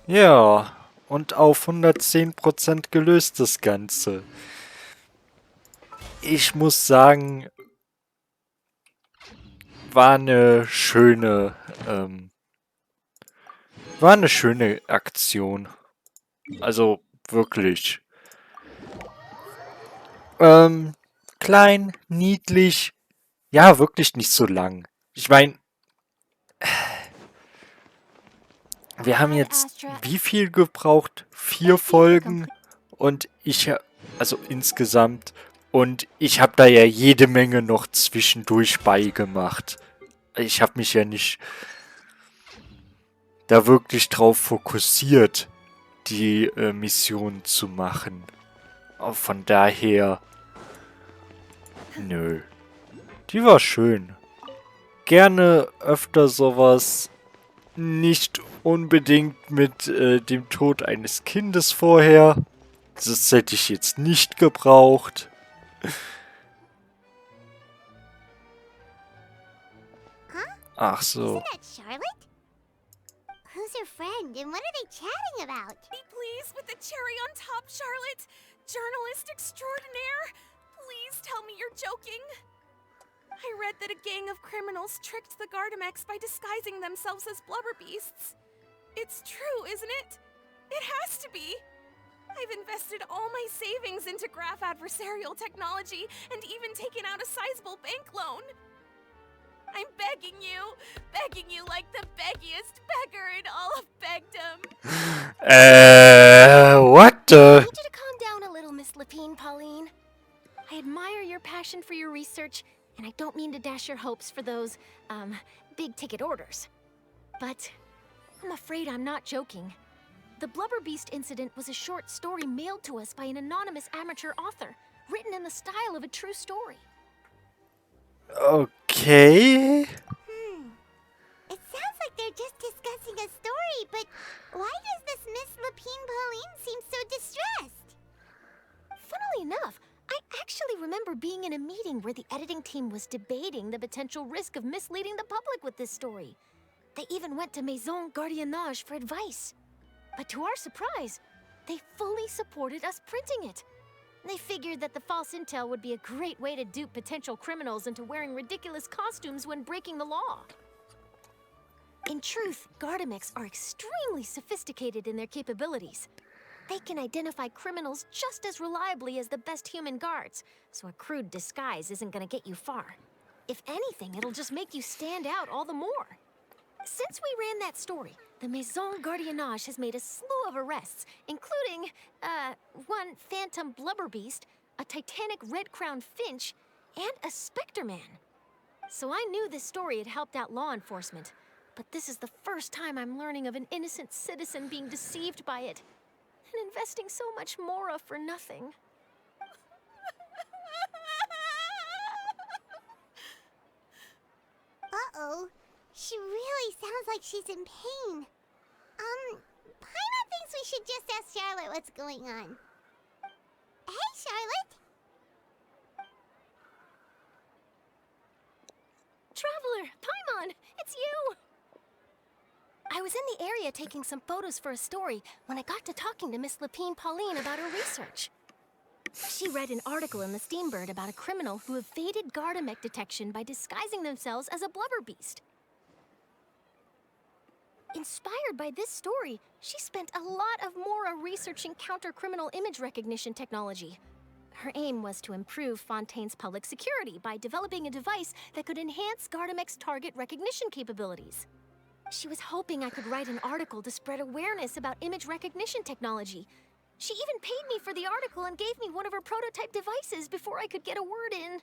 Ja, und auf 110% gelöst das Ganze. Ich muss sagen, war eine schöne Aktion. Also wirklich. Klein, niedlich, ja, wirklich nicht so lang. Ich meine, wir haben jetzt wie viel gebraucht? 4 Folgen und also insgesamt, und ich habe da ja jede Menge noch zwischendurch beigemacht. Ich habe mich ja nicht da wirklich drauf fokussiert, die Mission zu machen. Von daher, nö. Die war schön. Gerne öfter sowas. Nicht unbedingt mit dem Tod eines Kindes vorher. Das hätte ich jetzt nicht gebraucht. Ach so. Isn't that Charlotte? Who's her friend and what are they chatting about? Please, with the cherry on top, Charlotte! Journalist extraordinaire! Please tell me you're joking! I read that a gang of criminals tricked the Gardamex by disguising themselves as blubber beasts. It's true, isn't it? It has to be! I've invested all my savings into graph adversarial technology and even taken out a sizable bank loan. I'm begging you like the beggiest beggar in all of begdom. What the? I need you to calm down a little, Miss Lapine, Pauline. I admire your passion for your research, and I don't mean to dash your hopes for those, big-ticket orders. But I'm afraid I'm not joking. The Blubber Beast incident was a short story mailed to us by an anonymous amateur author, written in the style of a true story. Okay. It sounds like they're just discussing a story, but why does this Miss Lapine Pauline seem so distressed? Funnily enough, I actually remember being in a meeting where the editing team was debating the potential risk of misleading the public with this story. They even went to Maison Gardiennage for advice. But to our surprise, they fully supported us printing it. They figured that the false intel would be a great way to dupe potential criminals into wearing ridiculous costumes when breaking the law. In truth, Gardamex are extremely sophisticated in their capabilities. They can identify criminals just as reliably as the best human guards, so a crude disguise isn't gonna get you far. If anything, it'll just make you stand out all the more. Since we ran that story, the Maison Gardiennage has made a slew of arrests, including, one phantom blubber beast, a titanic red-crowned finch, and a specter man. So I knew this story had helped out law enforcement, but this is the first time I'm learning of an innocent citizen being deceived by it, and investing so much Mora for nothing. sounds like she's in pain. Paimon thinks we should just ask Charlotte what's going on. Hey, Charlotte. Traveler, Paimon, it's you! I was in the area taking some photos for a story when I got to talking to Miss Lapine Pauline about her research. She read an article in the Steambird about a criminal who evaded Gardamek detection by disguising themselves as a blubber beast. Inspired by this story, she spent a lot of Mora researching counter-criminal image recognition technology. Her aim was to improve Fontaine's public security by developing a device that could enhance Gardamek's target recognition capabilities. She was hoping I could write an article to spread awareness about image recognition technology. She even paid me for the article and gave me one of her prototype devices before I could get a word in.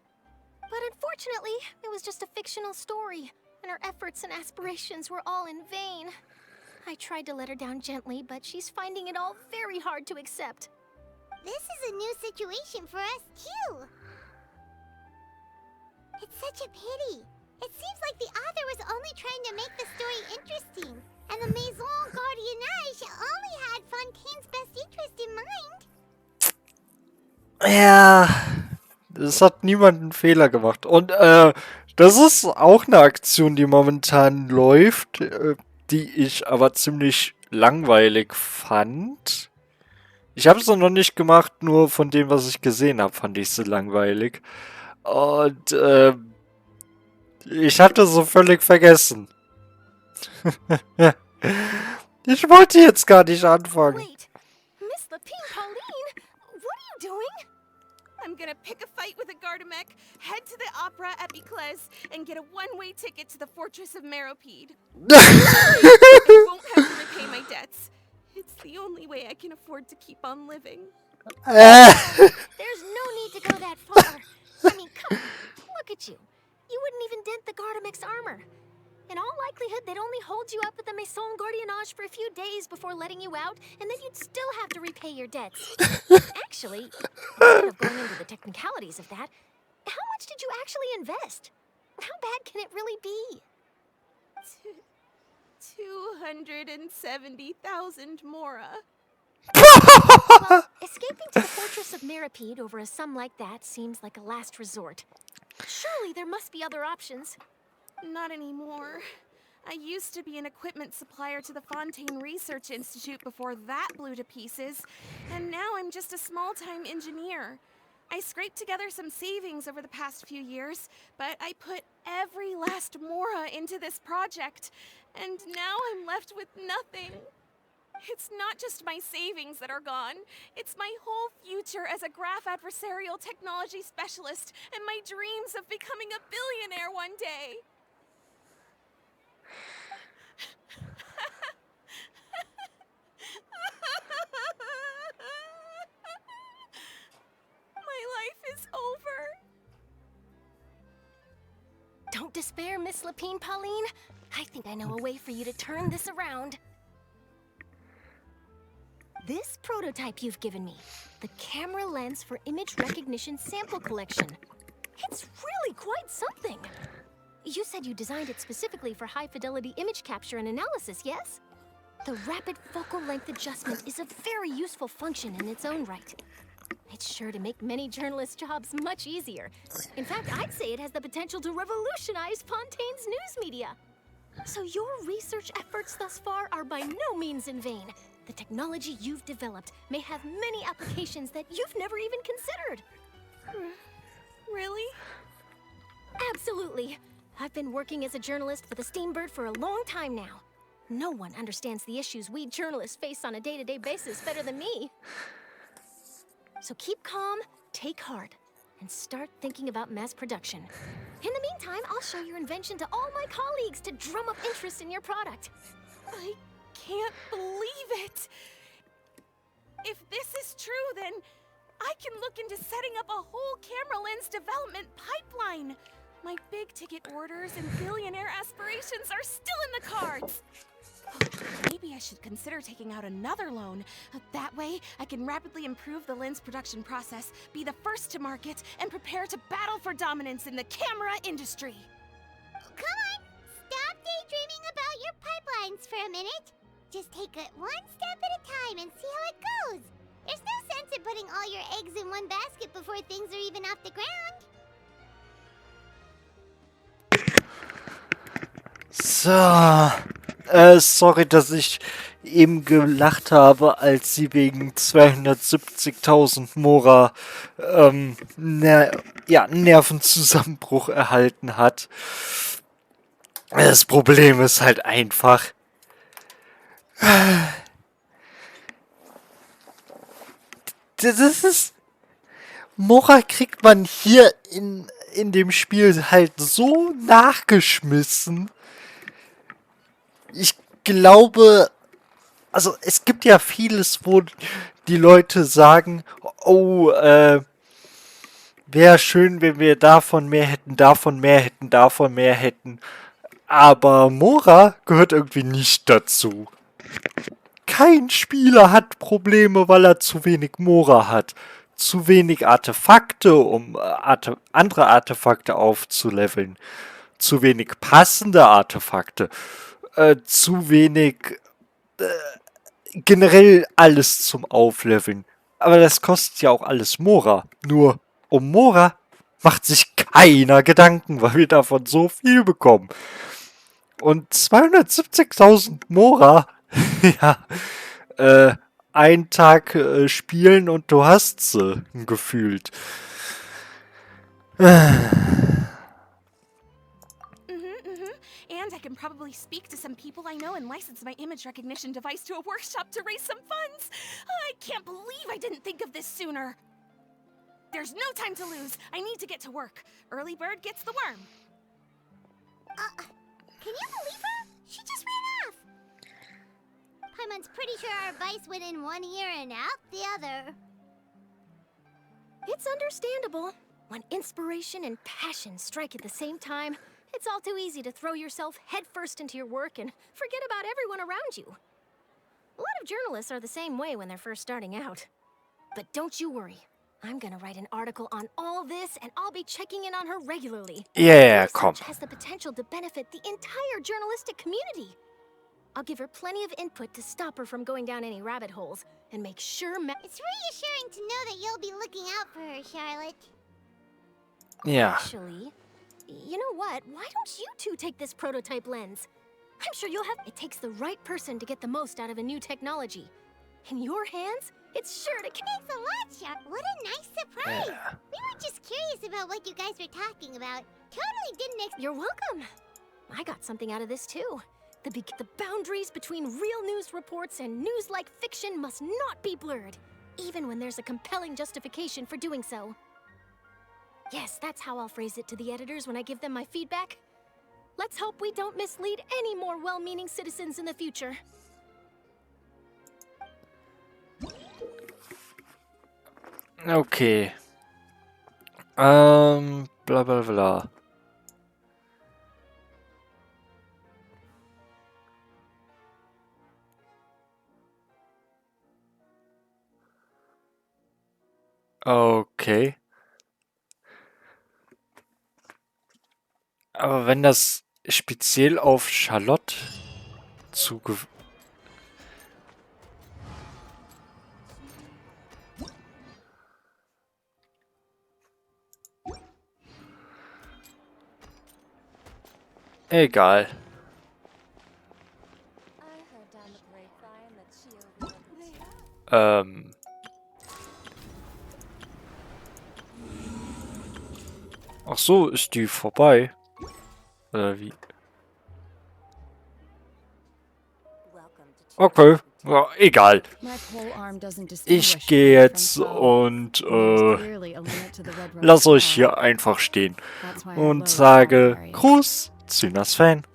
But unfortunately, it was just a fictional story, and her efforts and aspirations were all in vain. I tried to let her down gently, but she's finding it all very hard to accept. This is a new situation for us, too. It's such a pity. It seems like the author was only trying to make the story interesting, and the Maison Gardiennage only had Fontaine's best interest in mind. Ja, es hat niemand einen Fehler gemacht. Und das ist auch eine Aktion, die momentan läuft, die ich aber ziemlich langweilig fand. Ich habe es noch nicht gemacht, nur von dem, was ich gesehen habe, fand ich sie langweilig. Und ich hatte so völlig vergessen. Ich wollte jetzt gar nicht anfangen. Wait, Miss Lapine Pauline, what are you doing? I'm gonna pick a fight with a Gardamek, head to the opera at Biclez, and get a one-way ticket to the Fortress of Meropide. I won't have to repay my debts. It's the only way I can afford to keep on living. There's no need to go that far. I mean, come on, look at you. You wouldn't even dent the Gardamek's armor. In all likelihood, they'd only hold you up at the Maison Gardiennage for a few days before letting you out, and then you'd still have to repay your debts. Actually, instead of going into the technicalities of that, how much did you actually invest? How bad can it really be? 270,000 Mora. Well, escaping to the Fortress of Meropide over a sum like that seems like a last resort. Surely there must be other options. Not anymore. I used to be an equipment supplier to the Fontaine Research Institute before that blew to pieces, and now I'm just a small-time engineer. I scraped together some savings over the past few years, but I put every last Mora into this project, and now I'm left with nothing. It's not just my savings that are gone. It's my whole future as a graph adversarial technology specialist and my dreams of becoming a billionaire one day. My life is over. Don't despair, Miss Lapine Pauline. I think I know a way for you to turn this around. This prototype you've given me, the camera lens for image recognition sample collection. It's really quite something. You said you designed it specifically for high-fidelity image capture and analysis, yes? The rapid focal length adjustment is a very useful function in its own right. It's sure to make many journalists' jobs much easier. In fact, I'd say it has the potential to revolutionize Fontaine's news media. So your research efforts thus far are by no means in vain. The technology you've developed may have many applications that you've never even considered. Really? Absolutely. I've been working as a journalist for the Steambird for a long time now. No one understands the issues we journalists face on a day-to-day basis better than me. So keep calm, take heart, and start thinking about mass production. In the meantime, I'll show your invention to all my colleagues to drum up interest in your product. I can't believe it! If this is true, then I can look into setting up a whole camera lens development pipeline. My big ticket orders and billionaire aspirations are still in the cards. Maybe I should consider taking out another loan. That way, I can rapidly improve the lens production process, be the first to market, and prepare to battle for dominance in the camera industry. Come on, stop daydreaming about your pipeline lines for a minute. Just take it one step at a time and see how it goes. There's no sense in putting all your eggs in one basket before things are even off the ground. So, sorry, dass ich eben gelacht habe, als sie wegen 270.000 Mora Nervenzusammenbruch erhalten hat. Das Problem ist halt einfach, das ist, Mora kriegt man hier in dem Spiel halt so nachgeschmissen. Ich glaube, also es gibt ja vieles, wo die Leute sagen, oh, wäre schön, wenn wir davon mehr hätten, davon mehr hätten, davon mehr hätten. Aber Mora gehört irgendwie nicht dazu. Kein Spieler hat Probleme, weil er zu wenig Mora hat. Zu wenig Artefakte, um andere Artefakte aufzuleveln. Zu wenig passende Artefakte. Zu wenig generell alles zum Aufleveln. Aber das kostet ja auch alles Mora. Nur um Mora macht sich keiner Gedanken, weil wir davon so viel bekommen. Und 270.000 Mora, ja, einen Tag spielen und du hast sie gefühlt. And I can probably speak to some people I know and license my image recognition device to a workshop to raise some funds. I can't believe I didn't think of this sooner. There's no time to lose. I need to get to work. Early bird gets the worm. Can you believe her? She just ran off. Paimon's pretty sure our advice went in one ear and out the other. It's understandable. When inspiration and passion strike at the same time, it's all too easy to throw yourself headfirst into your work and forget about everyone around you. A lot of journalists are the same way when they're first starting out. But don't you worry. I'm gonna write an article on all this, and I'll be checking in on her regularly. Yeah, Research komm. has the potential to benefit the entire journalistic community. I'll give her plenty of input to stop her from going down any rabbit holes, and make sure It's reassuring to know that you'll be looking out for her, Charlotte. Ja. Actually, you know what? Why don't you two take this prototype lens? I'm sure you'll have... It takes the right person to get the most out of a new technology. In your hands, it's sure to... Thanks a lot, Charlotte. What a nice surprise. Ja. We were just curious about what you guys were talking about. Totally didn't You're welcome. I got something out of this too. The boundaries between real news reports and news-like fiction must not be blurred, even when there's a compelling justification for doing so. Yes, that's how I'll phrase it to the editors when I give them my feedback. Let's hope we don't mislead any more well-meaning citizens in the future. Okay. Bla bla bla. Okay. Aber wenn das speziell auf Charlotte zuge... Egal. Ach so, ist die vorbei? Oder wie? Okay, ja, egal. Ich gehe jetzt und lasse euch hier einfach stehen und sage Gruß, Zynas Fan.